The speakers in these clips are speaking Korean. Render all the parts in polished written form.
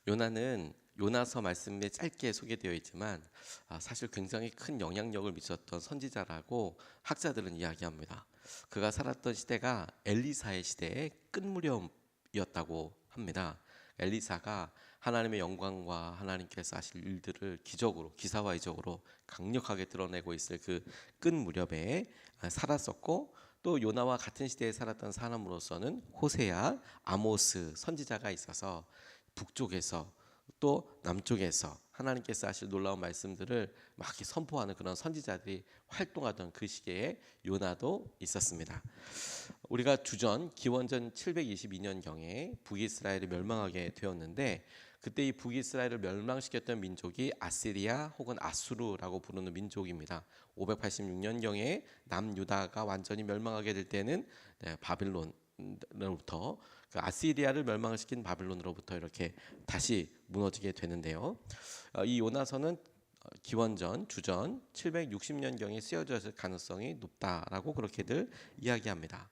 요나는 요나서 말씀에 짧게 소개되어 있지만 사실 굉장히 큰 영향력을 미쳤던 선지자라고 학자들은 이야기합니다. 그가 살았던 시대가 엘리사의 시대의 끝 무렵이었다고 합니다. 엘리사가 하나님의 영광과 하나님께서 하실 일들을 기적으로 기사화이적으로 강력하게 드러내고 있을 그 끝 무렵에 살았었고, 또 요나와 같은 시대에 살았던 사람으로서는 호세아, 아모스 선지자가 있어서 북쪽에서 또 남쪽에서 하나님께서 하실 놀라운 말씀들을 막 이렇게 선포하는 그런 선지자들이 활동하던 그 시기에 요나도 있었습니다. 우리가 주전 기원전 722년경에 북이스라엘이 멸망하게 되었는데, 그때 이 북이스라엘을 멸망시켰던 민족이 아시리아 혹은 아수르라고 부르는 민족입니다. 586년경에 남유다가 완전히 멸망하게 될 때는 바빌론으로부터 그 아시리아를 멸망시킨 바빌론으로부터 이렇게 다시 무너지게 되는데요. 이 요나서는 기원전 주전 760년경에 쓰여졌을 가능성이 높다라고 그렇게들 이야기합니다.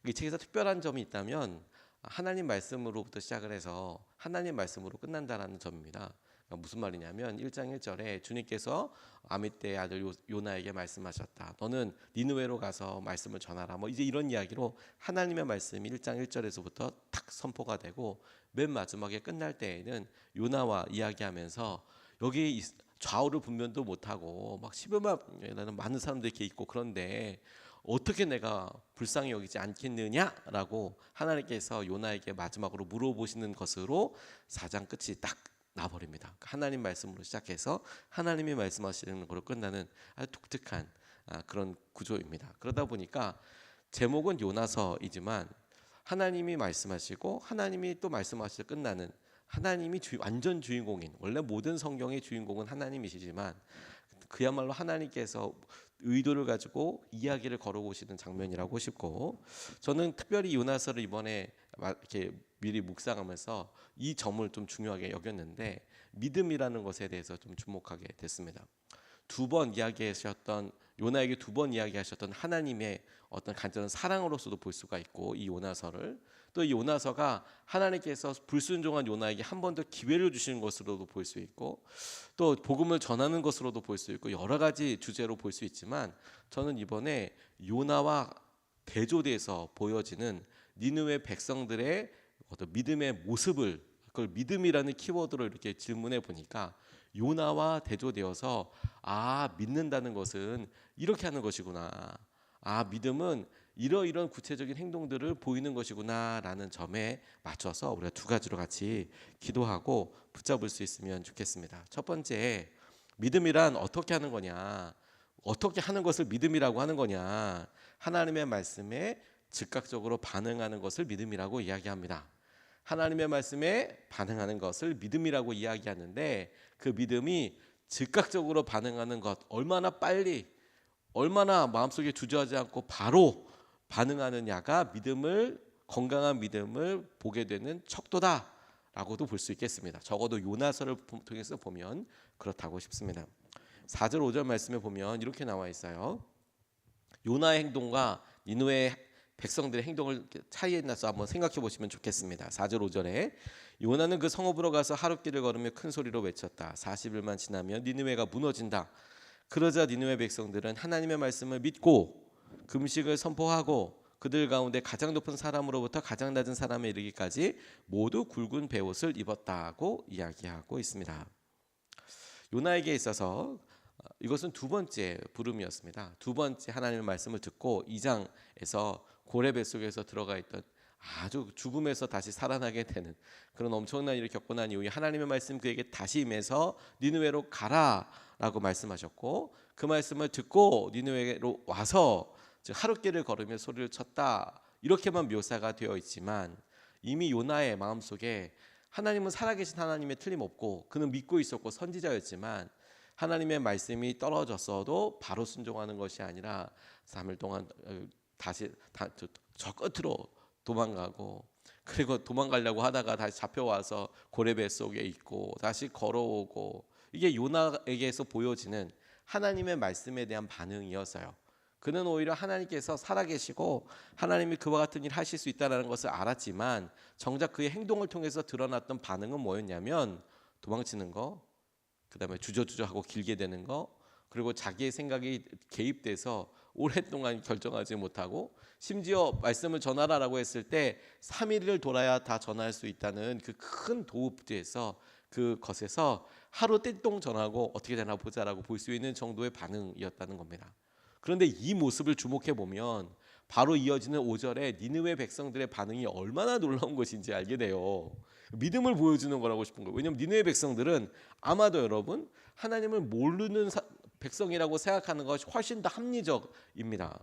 이 책에서 특별한 점이 있다면 하나님 말씀으로부터 시작을 해서 하나님 말씀으로 끝난다라는 점입니다. 무슨 말이냐면 1장 1절에 주님께서 아미떼의 아들 요나에게 말씀하셨다. 너는 니느웨로 가서 말씀을 전하라. 이제 이런 이야기로 하나님의 말씀이 1장 1절에서부터 탁 선포가 되고, 맨 마지막에 끝날 때에는 요나와 이야기하면서 여기 좌우를 분별도 못하고 막 10여만이라는 많은 사람들이 이렇게 있고, 그런데 어떻게 내가 불쌍히 여기지 않겠느냐라고 하나님께서 요나에게 마지막으로 물어보시는 것으로 4장 끝이 딱 나버립니다. 하나님 말씀으로 시작해서 하나님이 말씀하시는 것으로 끝나는 아주 독특한 그런 구조입니다. 그러다 보니까 제목은 요나서이지만 하나님이 말씀하시고 하나님이 또 말씀하시고 끝나는, 하나님이 완전 주인공인, 원래 모든 성경의 주인공은 하나님이시지만 그야말로 하나님께서 의도를 가지고 이야기를 걸어오시는 장면이라고 싶고, 저는 특별히 요나서를 이번에 이렇게 미리 묵상하면서 이 점을 좀 중요하게 여겼는데, 믿음이라는 것에 대해서 좀 주목하게 됐습니다. 요나에게 두 번 이야기하셨던 하나님의 어떤 간절한 사랑으로서도 볼 수가 있고, 이 요나서를 또 이 요나서가 하나님께서 불순종한 요나에게 한 번 더 기회를 주시는 것으로도 볼 수 있고, 또 복음을 전하는 것으로도 볼 수 있고, 여러 가지 주제로 볼 수 있지만, 저는 이번에 요나와 대조돼서 보여지는 니느웨 백성들의 어떤 믿음의 모습을, 그걸 믿음이라는 키워드로 이렇게 질문해 보니까 요나와 대조되어서 믿는다는 것은 이렇게 하는 것이구나, 믿음은 이러이런 구체적인 행동들을 보이는 것이구나 라는 점에 맞춰서 우리가 두 가지로 같이 기도하고 붙잡을 수 있으면 좋겠습니다. 첫 번째, 믿음이란 어떻게 하는 거냐, 어떻게 하는 것을 믿음이라고 하는 거냐, 하나님의 말씀에 즉각적으로 반응하는 것을 믿음이라고 이야기합니다. 하나님의 말씀에 반응하는 것을 믿음이라고 이야기하는데, 그 믿음이 즉각적으로 반응하는 것, 얼마나 빨리, 얼마나 마음속에 주저하지 않고 바로 반응하느냐가 건강한 믿음을 보게 되는 척도다라고도 볼 수 있겠습니다. 적어도 요나서를 통해서 보면 그렇다고 싶습니다. 4절 5절 말씀에 보면 이렇게 나와 있어요. 요나의 행동과 니느웨 백성들의 행동을 차이에 나서 한번 생각해 보시면 좋겠습니다. 4절 5절에 요나는 그 성읍으로 가서 하룻길을 걸으며 큰 소리로 외쳤다. 40일만 지나면 니느웨가 무너진다. 그러자 니느웨 백성들은 하나님의 말씀을 믿고 금식을 선포하고 그들 가운데 가장 높은 사람으로부터 가장 낮은 사람에 이르기까지 모두 굵은 베옷을 입었다고 이야기하고 있습니다. 요나에게 있어서 이것은 두 번째 부름이었습니다. 두 번째 하나님의 말씀을 듣고 2장에서 고레 뱃속에서 들어가 있던, 아주 죽음에서 다시 살아나게 되는 그런 엄청난 일을 겪고 난 이후에 하나님의 말씀 그에게 다시 임해서 니느웨로 가라라고 말씀하셨고, 그 말씀을 듣고 니느웨로 와서 하룻길을 걸으며 소리를 쳤다, 이렇게만 묘사가 되어 있지만 이미 요나의 마음속에 하나님은 살아계신 하나님에 틀림없고 그는 믿고 있었고 선지자였지만, 하나님의 말씀이 떨어졌어도 바로 순종하는 것이 아니라 3일 동안 다시 저 끝으로 도망가고, 그리고 도망가려고 하다가 다시 잡혀와서 고레배 속에 있고 다시 걸어오고, 이게 요나에게서 보여지는 하나님의 말씀에 대한 반응이었어요. 그는 오히려 하나님께서 살아계시고 하나님이 그와 같은 일 하실 수 있다는 것을 알았지만 정작 그의 행동을 통해서 드러났던 반응은 뭐였냐면 도망치는 거, 그다음에 주저주저하고 길게 되는 거, 그리고 자기의 생각이 개입돼서 오랫동안 결정하지 못하고 심지어 말씀을 전하라라고 했을 때 3일을 돌아야 다 전할 수 있다는 그 큰 도읍지에서 그것에서 하루 띵동 전하고 어떻게 되나 보자라고 볼 수 있는 정도의 반응이었다는 겁니다. 그런데 이 모습을 주목해 보면 바로 이어지는 5절에 니느웨 백성들의 반응이 얼마나 놀라운 것인지 알게 돼요. 믿음을 보여주는 거라고 싶은 거예요. 왜냐하면 니느웨 백성들은 아마도 여러분 하나님을 모르는 백성이라고 생각하는 것이 훨씬 더 합리적입니다.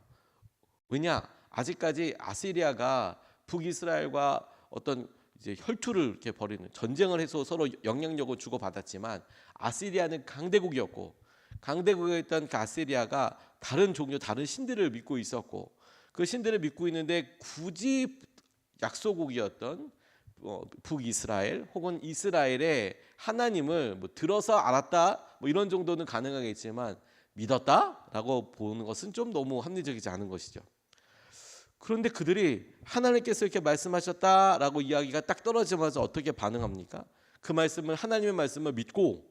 왜냐? 아직까지 아시리아가 북이스라엘과 어떤 이제 혈투를 이렇게 벌이는 전쟁을 해서 서로 영향력을 주고받았지만 아시리아는 강대국이었고 강대국이었던 그 아시리아가 다른 종교 다른 신들을 믿고 있었고 그 신들을 믿고 있는데 굳이 약소국이었던 북이스라엘 혹은 이스라엘의 하나님을 뭐 들어서 알았다 뭐 이런 정도는 가능하겠지만 믿었다라고 보는 것은 좀 너무 합리적이지 않은 것이죠. 그런데 그들이 하나님께서 이렇게 말씀하셨다라고 이야기가 딱 떨어지면서 어떻게 반응합니까? 그 말씀을 하나님의 말씀을 믿고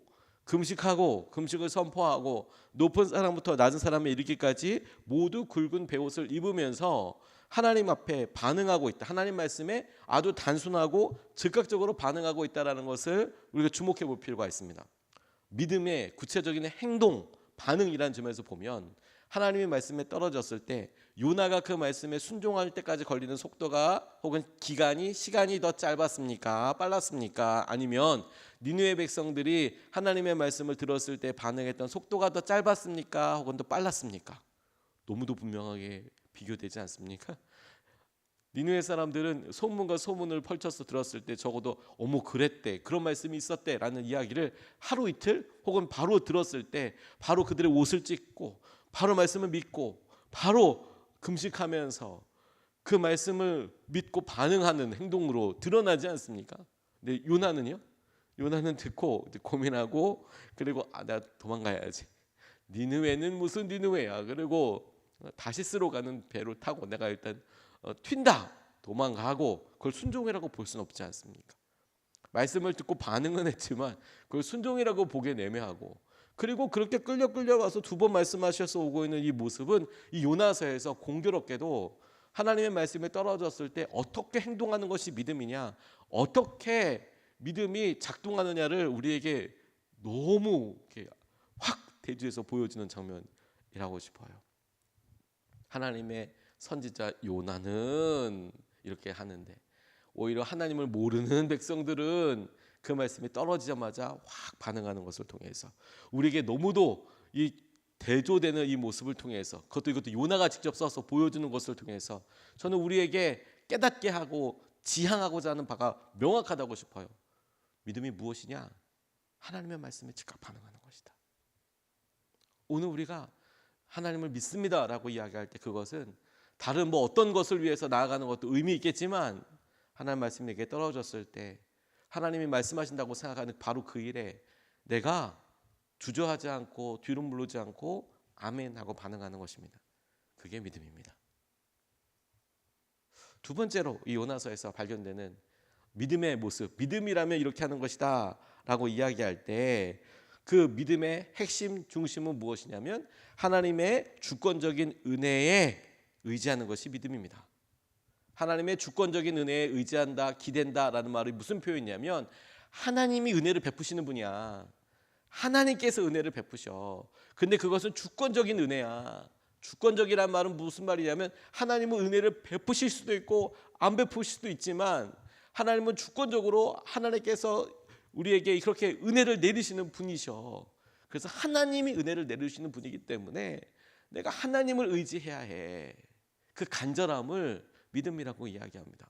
금식하고 금식을 선포하고 높은 사람부터 낮은 사람에 이르기까지 모두 굵은 베옷을 입으면서 하나님 앞에 반응하고 있다. 하나님 말씀에 아주 단순하고 즉각적으로 반응하고 있다라는 것을 우리가 주목해 볼 필요가 있습니다. 믿음의 구체적인 행동, 반응이라는 점에서 보면 하나님의 말씀에 떨어졌을 때 요나가 그 말씀에 순종할 때까지 걸리는 속도가 혹은 기간이 시간이 더 짧았습니까? 빨랐습니까? 아니면 니느웨 백성들이 하나님의 말씀을 들었을 때 반응했던 속도가 더 짧았습니까? 혹은 더 빨랐습니까? 너무도 분명하게 비교되지 않습니까? 니느웨 사람들은 소문과 소문을 펼쳐서 들었을 때 적어도 어머 그랬대 그런 말씀이 있었대 라는 이야기를 하루 이틀 혹은 바로 들었을 때 바로 그들의 옷을 찢고 바로 말씀을 믿고 바로 금식하면서 그 말씀을 믿고 반응하는 행동으로 드러나지 않습니까? 근데 요나는요? 요나는 듣고 고민하고 그리고 내가 도망가야지. 니느웨는 무슨 니느웨야. 그리고 다시스로 가는 배로 타고 내가 일단 튄다. 도망가고 그걸 순종이라고 볼 수는 없지 않습니까? 말씀을 듣고 반응은 했지만 그걸 순종이라고 보기엔 애매하고 그리고 그렇게 끌려와서 2번 말씀하셔서 오고 있는 이 모습은 이 요나서에서 공교롭게도 하나님의 말씀에 떨어졌을 때 어떻게 행동하는 것이 믿음이냐 어떻게 믿음이 작동하느냐를 우리에게 너무 이렇게 확 대주해서 보여주는 장면이라고 싶어요. 하나님의 선지자 요나는 이렇게 하는데 오히려 하나님을 모르는 백성들은 그 말씀이 떨어지자마자 확 반응하는 것을 통해서 우리에게 너무도 이 대조되는 이 모습을 통해서 이것도 요나가 직접 써서 보여주는 것을 통해서 저는 우리에게 깨닫게 하고 지향하고자 하는 바가 명확하다고 싶어요. 믿음이 무엇이냐? 하나님의 말씀에 즉각 반응하는 것이다. 오늘 우리가 하나님을 믿습니다라고 이야기할 때 그것은 다른 어떤 것을 위해서 나아가는 것도 의미 있겠지만 하나님 말씀이 내게 떨어졌을 때 하나님이 말씀하신다고 생각하는 바로 그 일에 내가 주저하지 않고 뒤로 물르지 않고 아멘 하고 반응하는 것입니다. 그게 믿음입니다. 2번째로 이 요나서에서 발견되는 믿음의 모습, 믿음이라면 이렇게 하는 것이다 라고 이야기할 때 그 믿음의 핵심 중심은 무엇이냐면 하나님의 주권적인 은혜에 의지하는 것이 믿음입니다. 하나님의 주권적인 은혜에 의지한다, 기댄다라는 말이 무슨 표현이냐면 하나님이 은혜를 베푸시는 분이야. 하나님께서 은혜를 베푸셔. 근데 그것은 주권적인 은혜야. 주권적이란 말은 무슨 말이냐면 하나님은 은혜를 베푸실 수도 있고 안 베푸실 수도 있지만 하나님은 주권적으로 하나님께서 우리에게 그렇게 은혜를 내리시는 분이셔. 그래서 하나님이 은혜를 내리시는 분이기 때문에 내가 하나님을 의지해야 해. 그 간절함을 믿음이라고 이야기합니다.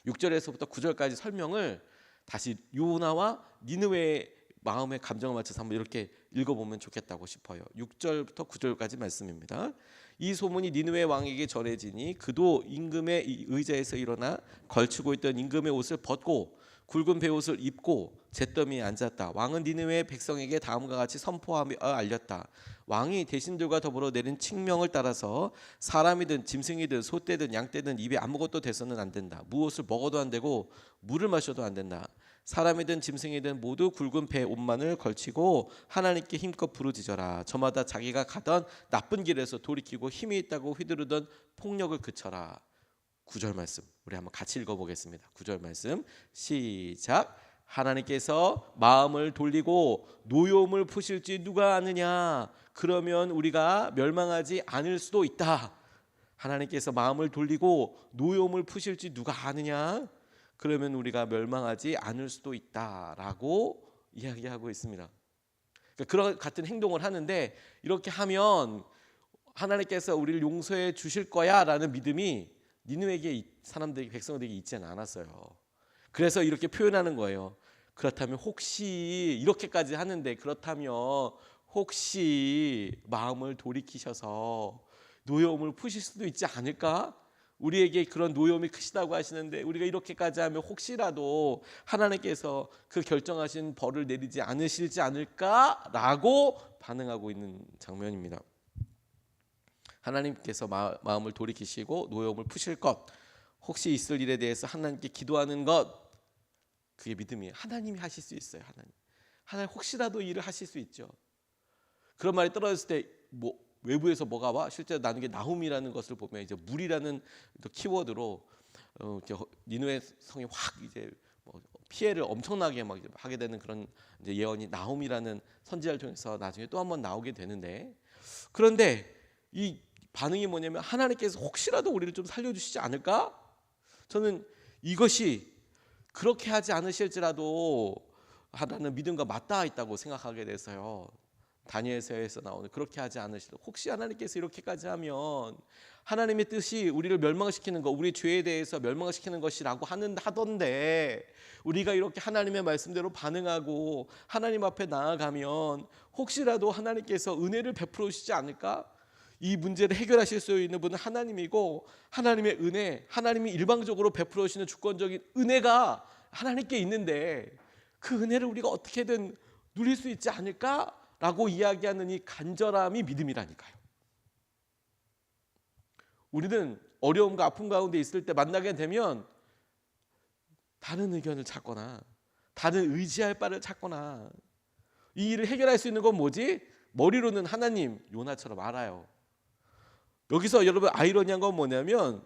6절에서부터 9절까지 설명을 다시 요나와 니느웨의 마음의 감정을 맞춰서 한번 이렇게 읽어보면 좋겠다고 싶어요. 6절부터 9절까지 말씀입니다. 이 소문이 니느웨 왕에게 전해지니 그도 임금의 의자에서 일어나 걸치고 있던 임금의 옷을 벗고 굵은 베옷을 입고 잿더미에 앉았다. 왕은 니느웨 백성에게 다음과 같이 선포하며 알렸다. 왕이 대신들과 더불어 내린 칙명을 따라서 사람이든 짐승이든 소떼든 양떼든 입에 아무것도 대서는 안 된다. 무엇을 먹어도 안 되고 물을 마셔도 안 된다. 사람이든 짐승이든 모두 굵은 배 옷만을 걸치고 하나님께 힘껏 부르짖어라. 저마다 자기가 가던 나쁜 길에서 돌이키고 힘이 있다고 휘두르던 폭력을 그쳐라. 9절 말씀 우리 한번 같이 읽어보겠습니다. 9절 말씀 시작. 하나님께서 마음을 돌리고 노여움을 푸실지 누가 아느냐. 그러면 우리가 멸망하지 않을 수도 있다. 하나님께서 마음을 돌리고 노여움을 푸실지 누가 아느냐. 그러면 우리가 멸망하지 않을 수도 있다라고 이야기하고 있습니다. 그러니까 그런 같은 행동을 하는데 이렇게 하면 하나님께서 우리를 용서해 주실 거야라는 믿음이 니느웨에 사람들이 백성들에게 있지는 않았어요. 그래서 이렇게 표현하는 거예요. 그렇다면 혹시 이렇게까지 하는데 그렇다면 혹시 마음을 돌이키셔서 노여움을 푸실 수도 있지 않을까? 우리에게 그런 노여움이 크시다고 하시는데 우리가 이렇게까지 하면 혹시라도 하나님께서 그 결정하신 벌을 내리지 않으실지 않을까라고 반응하고 있는 장면입니다. 하나님께서 마음을 돌이키시고 노여움을 푸실 것, 혹시 있을 일에 대해서 하나님께 기도하는 것, 그게 믿음이에요. 하나님이 하실 수 있어요. 하나님 혹시라도 일을 하실 수 있죠. 그런 말이 떨어졌을 때 외부에서 뭐가 와? 실제로 나누게 나훔이라는 것을 보면 이제 물이라는 그 키워드로 니느웨 성이 확 이제 피해를 엄청나게 막 하게 되는 그런 이제 예언이 나훔이라는 선지자를 통해서 나중에 또 한번 나오게 되는데, 그런데 이 반응이 뭐냐면 하나님께서 혹시라도 우리를 좀 살려주시지 않을까? 저는 이것이 그렇게 하지 않으실지라도 하나는 믿음과 맞닿아 있다고 생각하게 돼서요. 다니엘서에서 나오는 그렇게 하지 않으시도 혹시 하나님께서 이렇게까지 하면 하나님의 뜻이 우리를 멸망시키는 것, 우리 죄에 대해서 멸망시키는 것이라고 하던데 우리가 이렇게 하나님의 말씀대로 반응하고 하나님 앞에 나아가면 혹시라도 하나님께서 은혜를 베풀어 주시지 않을까? 이 문제를 해결하실 수 있는 분은 하나님이고 하나님의 은혜, 하나님이 일방적으로 베풀어 주시는 주권적인 은혜가 하나님께 있는데 그 은혜를 우리가 어떻게든 누릴 수 있지 않을까라고 이야기하는 이 간절함이 믿음이라니까요. 우리는 어려움과 아픔 가운데 있을 때 만나게 되면 다른 의견을 찾거나 다른 의지할 바를 찾거나 이 일을 해결할 수 있는 건 뭐지? 머리로는 하나님, 요나처럼 알아요. 여기서 여러분 아이러니한 건 뭐냐면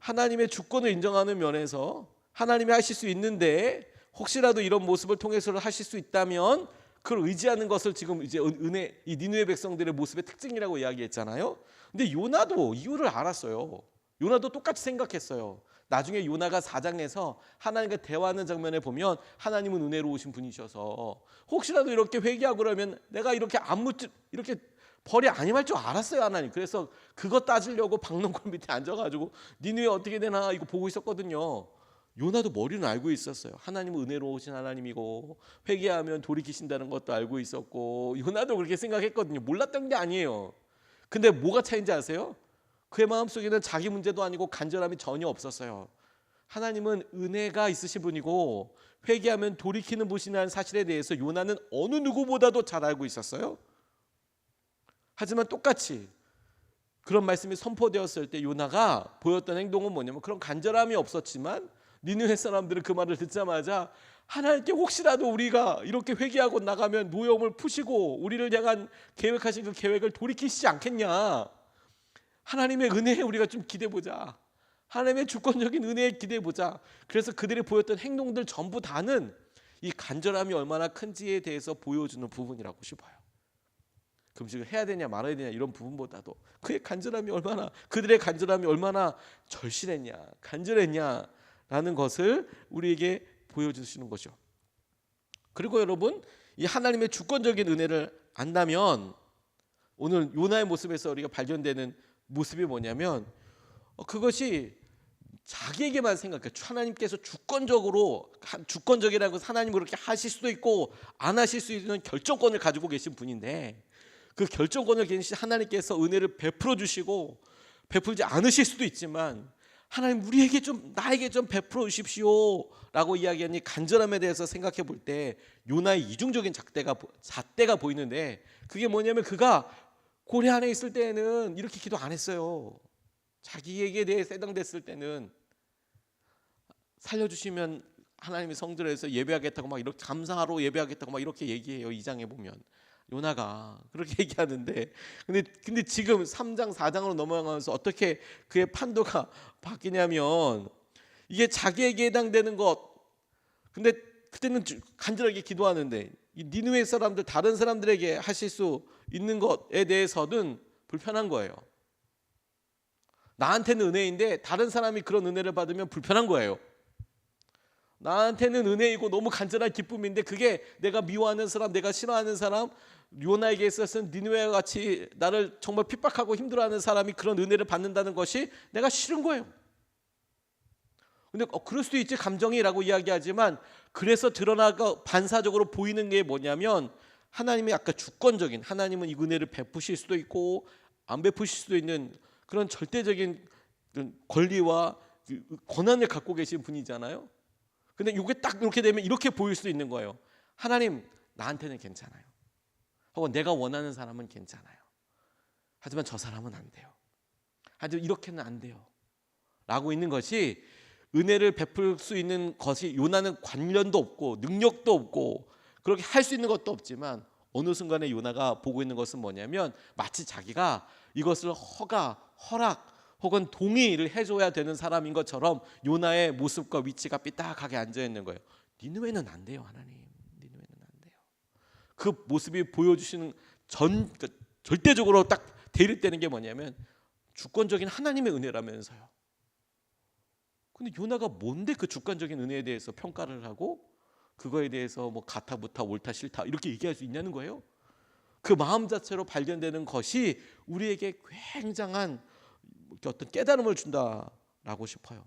하나님의 주권을 인정하는 면에서 하나님이 하실 수 있는데 혹시라도 이런 모습을 통해서 하실 수 있다면 그걸 의지하는 것을 지금 이제 은혜, 이 니느웨 백성들의 모습의 특징이라고 이야기했잖아요. 근데 요나도 이유를 알았어요. 요나도 똑같이 생각했어요. 나중에 요나가 4장에서 하나님과 대화하는 장면에 보면 하나님은 은혜로우신 분이셔서 혹시라도 이렇게 회개하고 그러면 내가 이렇게 이렇게 벌이 아님할 줄 알았어요, 하나님. 그래서 그거 따지려고 박농골 밑에 앉아가지고 니느웨 어떻게 되나 이거 보고 있었거든요. 요나도 머리는 알고 있었어요. 하나님은 은혜로우신 하나님이고 회개하면 돌이키신다는 것도 알고 있었고 요나도 그렇게 생각했거든요. 몰랐던 게 아니에요. 근데 뭐가 차이인지 아세요? 그의 마음속에는 자기 문제도 아니고 간절함이 전혀 없었어요. 하나님은 은혜가 있으신 분이고 회개하면 돌이키는 분이라는 사실에 대해서 요나는 어느 누구보다도 잘 알고 있었어요. 하지만 똑같이 그런 말씀이 선포되었을 때 요나가 보였던 행동은 뭐냐면 그런 간절함이 없었지만 니느웨 사람들은 그 말을 듣자마자 하나님께 혹시라도 우리가 이렇게 회개하고 나가면 노여움을 푸시고 우리를 향한 계획하신 그 계획을 돌이키시지 않겠냐. 하나님의 은혜에 우리가 좀 기대보자. 하나님의 주권적인 은혜에 기대보자. 그래서 그들이 보였던 행동들 전부 다는 이 간절함이 얼마나 큰지에 대해서 보여주는 부분이라고 싶어요. 금식을 해야 되냐 말아야 되냐 이런 부분보다도 그들의 간절함이 얼마나 절실했냐 간절했냐라는 것을 우리에게 보여주시는 거죠. 그리고 여러분 이 하나님의 주권적인 은혜를 안다면 오늘 요나의 모습에서 우리가 발견되는 모습이 뭐냐면 그것이 자기에게만 생각해. 하나님께서 주권적이라고 하나님이 그렇게 하실 수도 있고 안 하실 수 있는 결정권을 가지고 계신 분인데 그 결정권을 계신 하나님께서 은혜를 베풀어 주시고 베풀지 않으실 수도 있지만 하나님 우리에게 좀 나에게 좀 베풀어 주십시오라고 이야기하니 간절함에 대해서 생각해 볼 때 요나의 이중적인 잣대가 보이는데 그게 뭐냐면 그가 고래 안에 있을 때에는 이렇게 기도 안 했어요. 자기에게 대해 세당됐을 때는 살려주시면 하나님의 성전에서 예배하겠다고 막 이렇게 감사하러 예배하겠다고 막 이렇게 얘기해요. 2장에 보면 요나가 그렇게 얘기하는데 근데 지금 3장 4장으로 넘어가면서 어떻게 그의 판도가 바뀌냐면 이게 자기에게 해당되는 것 근데 그때는 간절하게 기도하는데 이 니느웨 사람들 다른 사람들에게 하실 수 있는 것에 대해서는 불편한 거예요. 나한테는 은혜인데 다른 사람이 그런 은혜를 받으면 불편한 거예요. 나한테는 은혜이고 너무 간절한 기쁨인데 그게 내가 미워하는 사람, 내가 싫어하는 사람, 요나에게 있어서는 니느웨와 같이 나를 정말 핍박하고 힘들어하는 사람이 그런 은혜를 받는다는 것이 내가 싫은 거예요. 근데 그럴 수도 있지 감정이라고 이야기하지만 그래서 드러나가 반사적으로 보이는 게 뭐냐면 하나님이 아까 주권적인 하나님은 이 은혜를 베푸실 수도 있고 안 베푸실 수도 있는 그런 절대적인 권리와 권한을 갖고 계신 분이잖아요. 근데 이게 딱 이렇게 되면 이렇게 보일 수 있는 거예요. 하나님 나한테는 괜찮아요. 혹은 내가 원하는 사람은 괜찮아요. 하지만 저 사람은 안 돼요. 하지만 이렇게는 안 돼요. 라고 있는 것이 은혜를 베풀 수 있는 것이 요나는 관련도 없고 능력도 없고 그렇게 할 수 있는 것도 없지만 어느 순간에 요나가 보고 있는 것은 뭐냐면 마치 자기가 이것을 허락 혹은 동의를 해줘야 되는 사람인 것처럼 요나의 모습과 위치가 삐딱하게 앉아있는 거예요. 니느웨는 안 돼요. 하나님 니느웨는 안 돼요. 그 모습이 보여주시는 절대적으로 딱 대립되는 게 뭐냐면 주권적인 하나님의 은혜라면서요. 근데 요나가 뭔데 그 주권적인 은혜에 대해서 평가를 하고 그거에 대해서 뭐 가타부타 옳다 싫다 이렇게 얘기할 수 있냐는 거예요. 그 마음 자체로 발견되는 것이 우리에게 굉장한 어떤 깨달음을 준다라고 싶어요.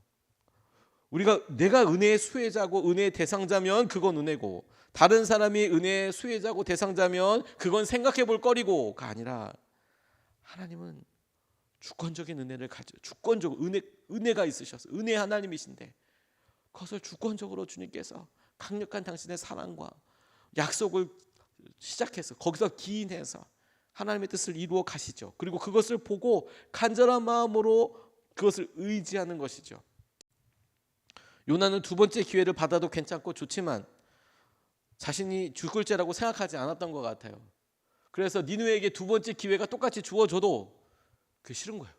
내가 은혜의 수혜자고 은혜의 대상자면 그건 은혜고 다른 사람이 은혜의 수혜자고 대상자면 그건 생각해 볼 거리고가 아니라 하나님은 주권적인 은혜를 주권적으로 은혜가 있으셔서 은혜 하나님이신데 그것을 주권적으로 주님께서 강력한 당신의 사랑과 약속을 시작해서 거기서 기인해서 하나님의 뜻을 이루어 가시죠. 그리고 그것을 보고 간절한 마음으로 그것을 의지하는 것이죠. 요나는 두 번째 기회를 받아도 괜찮고 좋지만 자신이 죽을 죄라고 생각하지 않았던 것 같아요. 그래서 니느웨에게 두 번째 기회가 똑같이 주어져도 그게 싫은 거예요.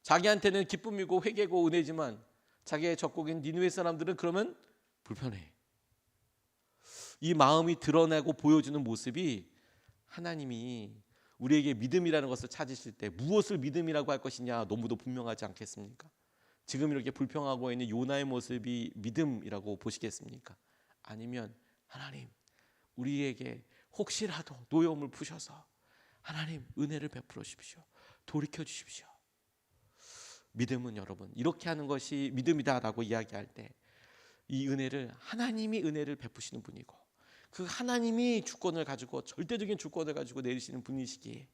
자기한테는 기쁨이고 회개고 은혜지만 자기의 적국인 니느웨 사람들은 그러면 불편해. 이 마음이 드러내고 보여주는 모습이 하나님이 우리에게 믿음이라는 것을 찾으실 때 무엇을 믿음이라고 할 것이냐 너무도 분명하지 않겠습니까? 지금 이렇게 불평하고 있는 요나의 모습이 믿음이라고 보시겠습니까? 아니면 하나님 우리에게 혹시라도 노여움을 푸셔서 하나님 은혜를 베풀어 주십시오. 돌이켜 주십시오. 믿음은 여러분 이렇게 하는 것이 믿음이다라고 이야기할 때 이 은혜를 하나님이 은혜를 베푸시는 분이고 그 하나님이 주권을 가지고 절대적인 주권을 가지고 내리시는 분이시기에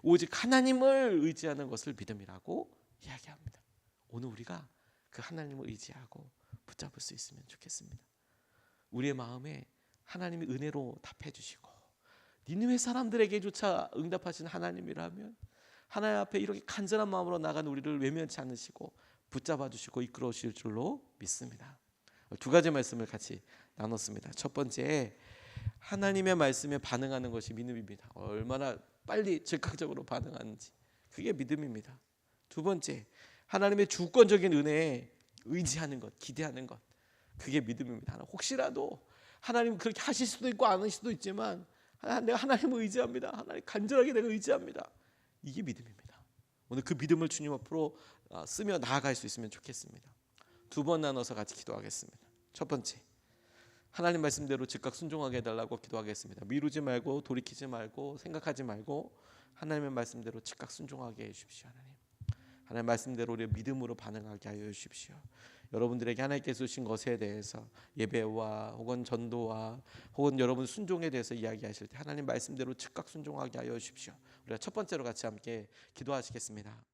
오직 하나님을 의지하는 것을 믿음이라고 이야기합니다. 오늘 우리가 그 하나님을 의지하고 붙잡을 수 있으면 좋겠습니다. 우리의 마음에 하나님이 은혜로 답해 주시고 니느웨 사람들에게조차 응답하신 하나님이라면 하나님 앞에 이렇게 간절한 마음으로 나간 우리를 외면치 않으시고 붙잡아 주시고 이끌어 오실 줄로 믿습니다. 두 가지 말씀을 같이 나눴습니다. 첫 번째, 하나님의 말씀에 반응하는 것이 믿음입니다. 얼마나 빨리 즉각적으로 반응하는지 그게 믿음입니다. 두 번째, 하나님의 주권적인 은혜에 의지하는 것, 기대하는 것 그게 믿음입니다. 혹시라도 하나님 그렇게 하실 수도 있고 안 하실 수도 있지만 내가 하나님을 의지합니다. 하나님 간절하게 내가 의지합니다. 이게 믿음입니다. 오늘 그 믿음을 주님 앞으로 쓰며 나아갈 수 있으면 좋겠습니다. 두 번 나눠서 같이 기도하겠습니다. 첫 번째, 하나님 말씀대로 즉각 순종하게 해달라고 기도하겠습니다. 미루지 말고 돌이키지 말고 생각하지 말고 하나님의 말씀대로 즉각 순종하게 해주십시오. 하나님 말씀대로 우리의 믿음으로 반응하게 하여 주십시오. 여러분들에게 하나님께서 주신 것에 대해서 예배와 혹은 전도와 혹은 여러분 순종에 대해서 이야기하실 때 하나님 말씀대로 즉각 순종하게 하여 주십시오. 우리가 첫 번째로 같이 함께 기도하시겠습니다.